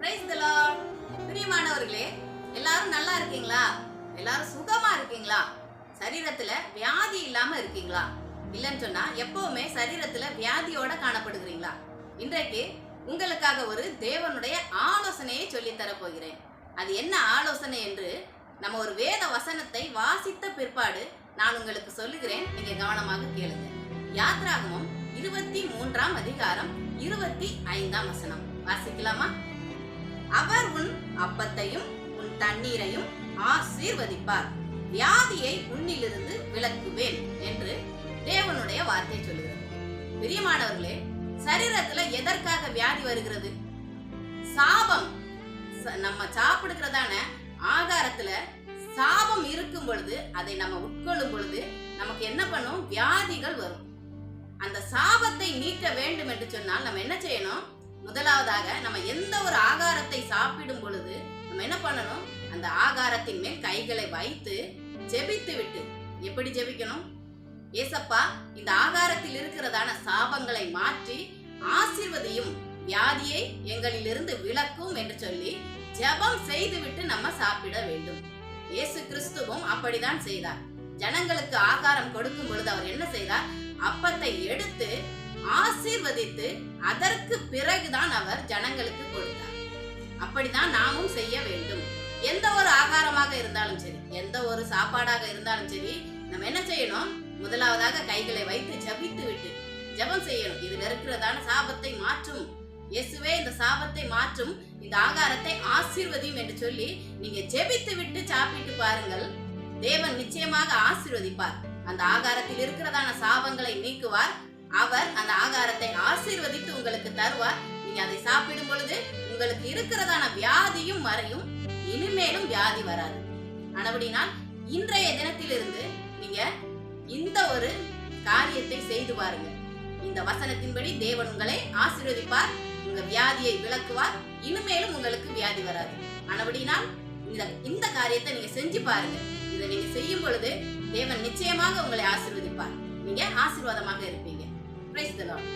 Praise the Lord. பிரியமானவர்களே, எல்லாரும் நல்லா இருக்கீங்களா? எல்லாரும் சுகமா இருக்கீங்களா? சரீரத்துல வியாதி இல்லாம இருக்கீங்களா? இல்லன்னு சொன்னா எப்பவுமே சரீரத்துல வியாதியோட காணப்படுகிறீங்களா? இன்றைக்கு உங்களுக்காக ஒரு தேவனுடைய ஆலோசனையை சொல்லி தர போகிறேன். அது என்ன ஆலோசனை என்று நம்ம ஒரு வேத வசனத்தை வாசித்த பிற்பாடு நான் உங்களுக்கு சொல்லுகிறேன். நீங்க கவனமாக கேளுங்க. யாத்ராகமம் 23ஆம் அதிகாரம் 25ஆம் வசனம் வாசிக்கலாமா? அவர் உன் அப்பத்தையும் உன் தண்ணீரையும் ஆசீர்வதிப்பார், வியாதியை உன்னிலிருந்து விலக்குவேன் என்று தேவனுடைய வார்த்தை சொல்லுகிறது. பிரியமானவர்களே, சரீரத்துல எதற்காக வியாதி வருகிறது? சாபம். நம்ம சாப்பிடுகிறதான ஆகாரத்துல சாபம் இருக்கும் பொழுது, அதை நம்ம உட்கொள்ளும் பொழுது நமக்கு என்ன பண்ணும்? வியாதிகள் வரும். அந்த சாபத்தை நீக்க வேண்டும் என்று சொன்னால் நம்ம என்ன செய்யணும்? முதலாவதாக நம்ம எந்த ஒரு ஆகாரத்தை சாப்பிடும் பொழுது நம்ம என்ன பண்ணணும்? அந்த ஆகாரத்தின் மேல் கைகளை வைத்து ஜெபித்து விட்டு, எப்படி ஜெபிக்கணும்? ஏசப்பா, இந்த ஆகாரத்தில் இருக்கிறதான சாபங்களை மாற்றி ஆசீர்வதியும், வியாதியை எங்களிலிருந்து விலக்கும் என்று சொல்லி ஜெபம் செய்துவிட்டு நம்ம சாப்பிட வேண்டும். இயேசு கிறிஸ்துவும் அப்படிதான் செய்தார். ஜனங்களுக்கு ஆகாரம் கொடுக்கும் பொழுது அவர் என்ன செய்தார்? அப்பத்தை எடுத்து ஆசீர்வதித்து அதற்கு பிறகுதான் அவர் ஜனங்களுக்கு கொடுத்தார். அப்படிதான் நாமும் செய்ய வேண்டும். எந்த ஒரு ஆகாரமாக இருந்தாலும் சரி, எந்த ஒரு சாப்பாடாக இருந்தாலும் சரி, நம்ம என்ன செய்யணும்? முதலாவதாக கைகளை வைத்து ஜபித்து விட்டு ஜெபம் செய்யணும். இதுல இருக்கிறதான சாபத்தை மாற்றும் இயேசுவே, இந்த சாபத்தை மாற்றும், இந்த ஆகாரத்தை ஆசீர்வதியும் என்று சொல்லி நீங்க ஜெபித்து விட்டு சாப்பிட்டு பாருங்கள். தேவன் நிச்சயமாக ஆசீர்வதிப்பார். அந்த ஆகாரத்தில் இருக்கிறதான சாபங்களை நீக்குவார். அவர் அந்த ஆகாரத்தை ஆசீர்வதித்து உங்களுக்கு தருவார். நீங்க அதை சாப்பிடும் பொழுது உங்களுக்கு இருக்கிறதான வியாதியும் மறையும். இனிமேலும் வியாதி வராது. ஆனபடினால் இன்றைய தினத்திலிருந்து நீங்க இந்த ஒரு காரியத்தை செய்து பாருங்க. இந்த வசனத்தின்படி தேவன் உங்களை ஆசீர்வதிப்பார், உங்க வியாதியை விலக்குவார். இனிமேலும் உங்களுக்கு வியாதி வராது. ஆனபடினால் இந்த காரியத்தை நீங்க செஞ்சு பாருங்க. இதை நீங்க செய்யும் பொழுது தேவன் நிச்சயமாக உங்களை ஆசீர்வதிப்பார். நீங்க ஆசீர்வாதமாக இருப்பீங்க. Praise the Lord.